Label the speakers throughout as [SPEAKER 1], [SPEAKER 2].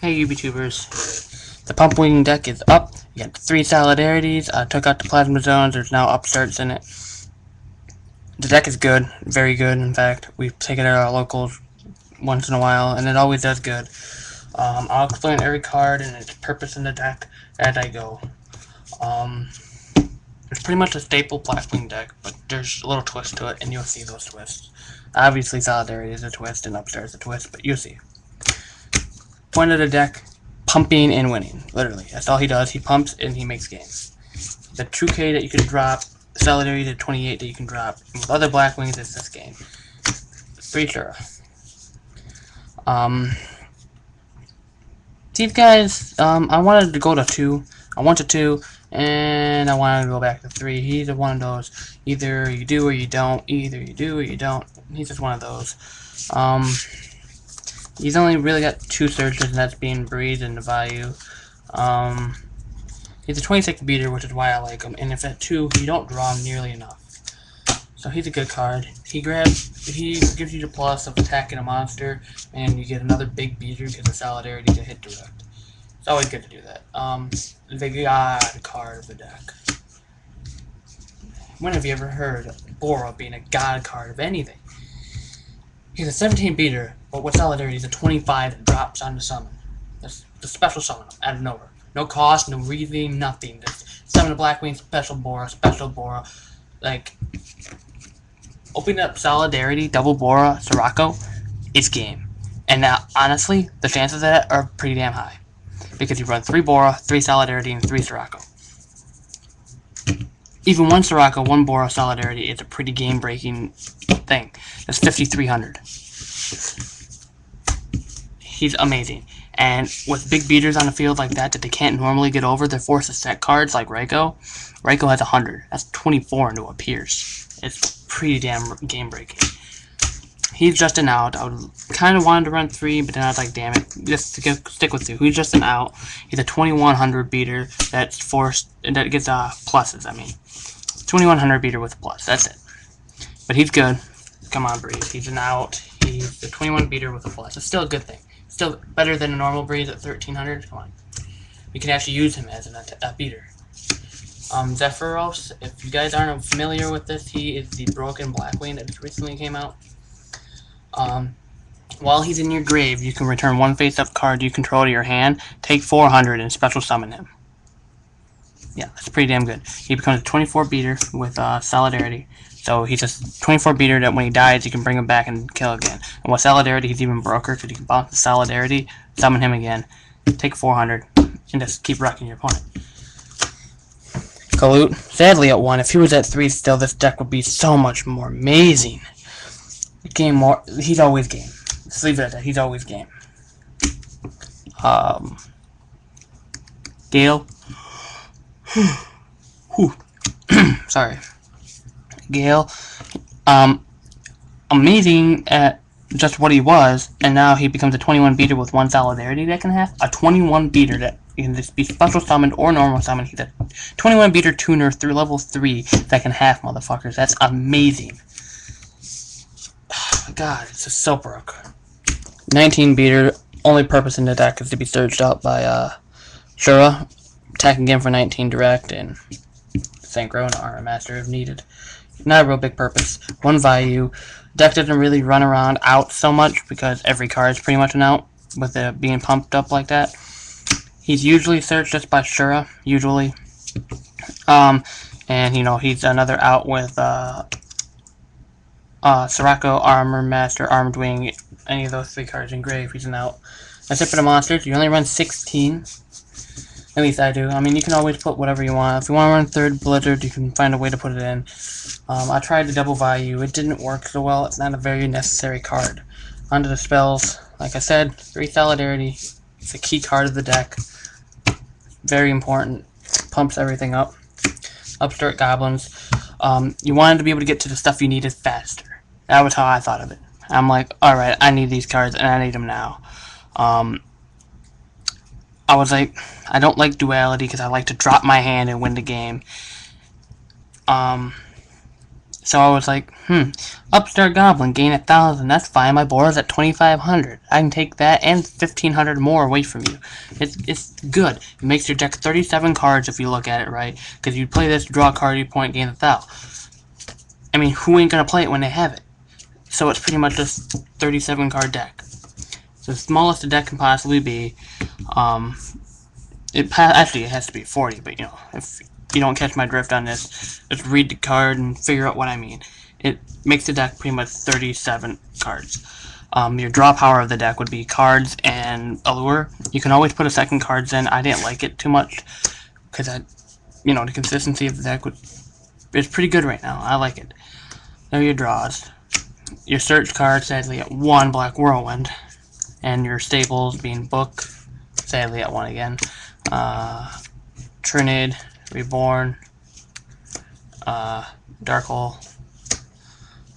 [SPEAKER 1] Hey YouTubers, the Pumpwing deck is up. You got 3 solidarities, took out the plasma zones, there's now upstarts in it. The deck is good, very good in fact. We take it at our locals once in a while, and it always does good. I'll explain every card and its purpose in the deck as I go. It's pretty much a staple Blackwing deck, but there's a little twist to it, and you'll see those twists. Obviously Solidarity is a twist, and Upstart is a twist, but you'll see. Point of the deck, pumping and winning. Literally, that's all he does. He pumps and he makes games. The 2K that you can drop, Solidarity to 28 that you can drop. And with other Blackwings, it's this game. 3 Shura. These guys, I wanted to go to 2. I went to 2, and I wanted to go back to 3. He's one of those, either you do or you don't. Either you do or you don't. He's just one of those. He's only really got 2 searches, and that's being Breeze and the Value. He's a 26 beater, which is why I like him. And if at 2, you don't draw him nearly enough. So he's a good card. He gives you the plus of attacking a monster, and you get another big beater because of Solidarity to hit direct. It's always good to do that. The God card of the deck. When have you ever heard of Bora being a God card of anything? He's a 17 beater, but with Solidarity, he's a 25 that drops on the summon. That's the special summon out of nowhere. No cost, no reasoning, nothing. Just summon a Blackwing, special Bora. Like, opening up Solidarity, double Bora, Sirocco, it's game. And now, honestly, the chances of that are pretty damn high. Because you run 3 Bora, 3 Solidarity, and 3 Sirocco. Even 1 Sirocco, 1 Bora Solidarity is a pretty game-breaking thing. That's 5,300. He's amazing. And with big beaters on the field like that they can't normally get over, they're forced to set cards like Raikou. Raikou has 100. That's 24 into a Pierce. It's pretty damn game-breaking. He's just an out. I would kind of wanted to run 3, but then I was like, damn it, just stick with 2. He's just an out. He's a 2100 beater that's forced, that gets pluses. I mean, 2100 beater with a plus. That's it. But he's good. Come on, Breeze. He's an out. He's a 21 beater with a plus. It's still a good thing. Still better than a normal Breeze at 1300. Come on. We can actually use him as a beater. Zephyros, if you guys aren't familiar with this, he is the broken Blackwing that just recently came out. While he's in your grave, you can return 1 face-up card you control to your hand, take 400, and special summon him. Yeah, that's pretty damn good. He becomes a 24 beater with Solidarity. So he's a 24 beater that when he dies, you can bring him back and kill again. And with Solidarity, he's even broker, because you can bounce the Solidarity, summon him again, take 400, and just keep wrecking your opponent. Kalut, sadly at 1. If he was at 3 still, this deck would be so much more amazing. He's always game. Just leave it at that. He's always game. Gale. Sorry. Gale. Amazing at just what he was, and now he becomes a 21 beater with 1 Solidarity that can have. A 21 beater that can just be special summoned or normal summoned. He's a 21 beater tuner through level 3 that can half motherfuckers. That's amazing. God, it's just so broke. 19 beater, only purpose in the deck is to be surged out by Shura, attacking again for 19 direct, and Synchro and Armor Master if needed. Not a real big purpose. 1 value. Deck doesn't really run around out so much because every card is pretty much an out with it being pumped up like that. He's usually searched just by Shura, usually. And you know, he's another out with Sirocco, Armor Master, Armed Wing, any of those 3 cards in grave, he's an out. That's it for the monsters. You only run 16. At least I do. I mean, you can always put whatever you want. If you want to run 3rd Blizzard, you can find a way to put it in. I tried the double value. It didn't work so well. It's not a very necessary card. Onto the spells. Like I said, 3 Solidarity. It's a key card of the deck. Very important. Pumps everything up. Upstart Goblins. You wanted to be able to get to the stuff you needed faster. That was how I thought of it. I'm like, alright, I need these cards, and I need them now. I was like, I don't like duality, because I like to drop my hand and win the game. So I was like, Upstart Goblin, gain 1,000. That's fine. My board is at 2,500. I can take that and 1,500 more away from you. It's good. It makes your deck 37 cards if you look at it right. Because you play this, draw a card, you point, gain 1,000. I mean, who ain't gonna play it when they have it? So it's pretty much just 37 card deck. So the smallest the deck can possibly be. Actually, it has to be 40, but you know, if you don't catch my drift on this, just read the card and figure out what I mean. It makes the deck pretty much 37 cards. Your draw power of the deck would be cards and allure. You can always put a second cards in. I didn't like it too much because the consistency of the deck is pretty good right now. I like it. There are your draws. Your search card, sadly, at 1, Black Whirlwind. And your staples being Book, sadly, at 1 again. Trinid, Reborn, Dark Hole.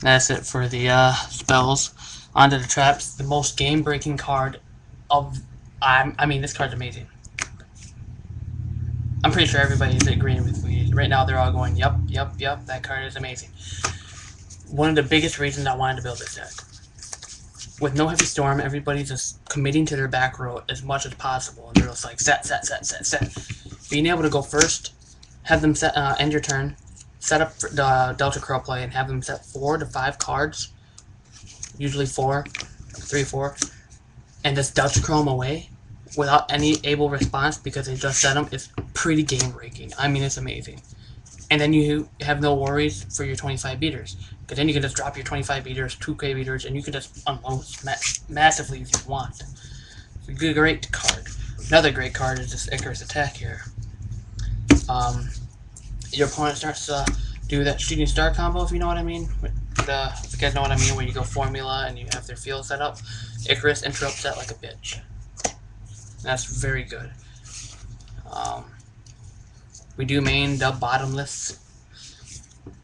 [SPEAKER 1] That's it for the spells. Onto the traps. The most game-breaking card of... I mean, this card's amazing. I'm pretty sure everybody's agreeing with me. Right now, they're all going, yup, that card is amazing. One of the biggest reasons I wanted to build this deck. With no heavy storm, everybody's just committing to their back row as much as possible. And they're just like, set. Being able to go first, have them end your turn, set up the Delta Crow play, and have them set 4 to 5 cards, usually 3, 4, and just Delta Crow them away without any able response because they just set them, is pretty game-breaking. I mean, it's amazing. And then you have no worries for your 25 beaters. Because then you can just drop your 25 beaters, 2K beaters, and you can just unload massively if you want. It's a great card. Another great card is this Icarus attack here. Your opponent starts to do that shooting star combo, if you know what I mean. If you guys know what I mean, where you go formula and you have their field set up. Icarus interrupts that like a bitch. That's very good. We do main the bottomless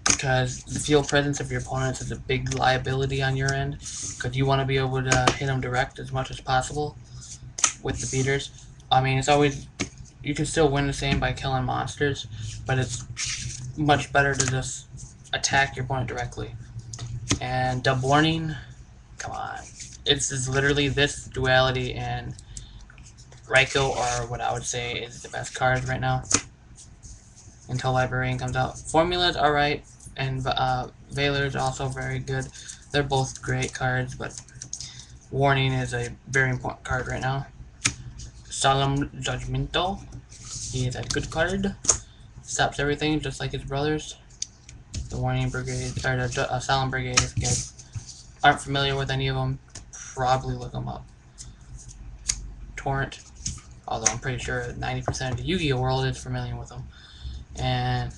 [SPEAKER 1] because the field presence of your opponents is a big liability on your end because you want to be able to hit them direct as much as possible with the beaters. I mean, it's always, you can still win the same by killing monsters, but it's much better to just attack your opponent directly. And Dub Warning, come on. It's literally this duality and Raikou, or what I would say is the best card right now until Librarian comes out. Formula's alright, and Veiler's also very good. They're both great cards, but Warning is a very important card right now. Solemn Judgmental, he is a good card. Stops everything just like his brothers. The Warning Brigade, or the Solemn Brigade, if you guys aren't familiar with any of them, probably look them up. Torrent, although I'm pretty sure 90% of the Yu-Gi-Oh world is familiar with them. And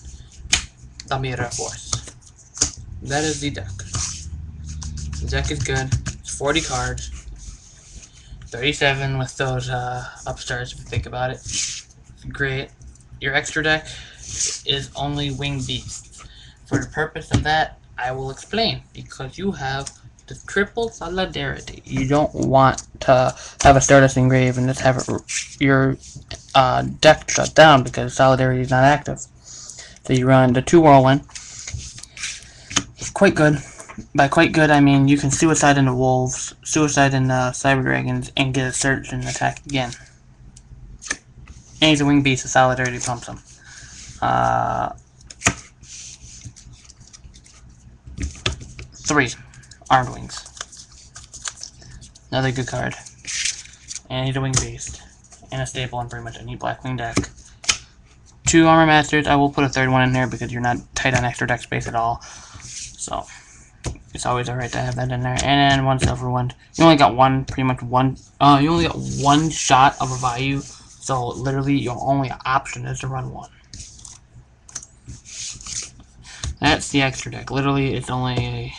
[SPEAKER 1] the Mira Force. That is the deck. The deck is good. It's 40 cards. 37 with those upstarts, if you think about it. It's great. Your extra deck is only Winged Beasts. For the purpose of that, I will explain. Because you have the triple solidarity. You don't want to have a Stardust Engrave and just have your deck shut down because solidarity is not active. So you run the 2 Whirlwind. It's quite good. By quite good, I mean you can suicide into wolves, suicide into cyber dragons, and get a search and attack again. And he's a winged beast, so solidarity pumps him. 3 Armed Wings. Another good card. And he's a winged beast. And a staple on pretty much any Blackwing deck. 2 Armor Masters. I will put a 3rd one in there because you're not tight on extra deck space at all. So it's always alright to have that in there. And then 1 Silver Wind. You only got pretty much one. You only got 1 shot of Revive. So literally your only option is to run 1. That's the extra deck. Literally it's only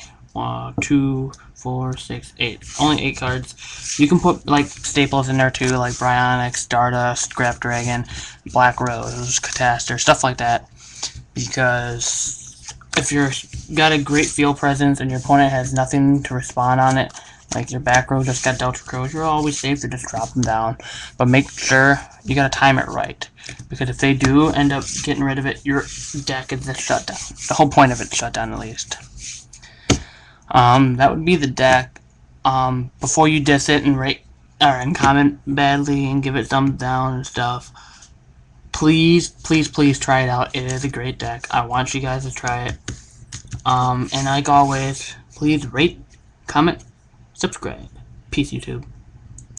[SPEAKER 1] 2, 4, 6, 8. Only 8 cards. You can put like staples in there too, like Bryonic, Stardust, Scrap Dragon, Black Rose, Catastor, stuff like that. Because if you're got a great field presence and your opponent has nothing to respond on it, like your back row just got dealt your crows, you're always safe to just drop them down. But make sure you gotta time it right, because if they do end up getting rid of it, your deck is just shut down. The whole point of it's shut down, at least. That would be the deck. Before you diss it and rate and comment badly and give it thumbs down and stuff, please, please, please try it out. It is a great deck. I want you guys to try it. And like always, please rate, comment, subscribe. Peace, YouTube.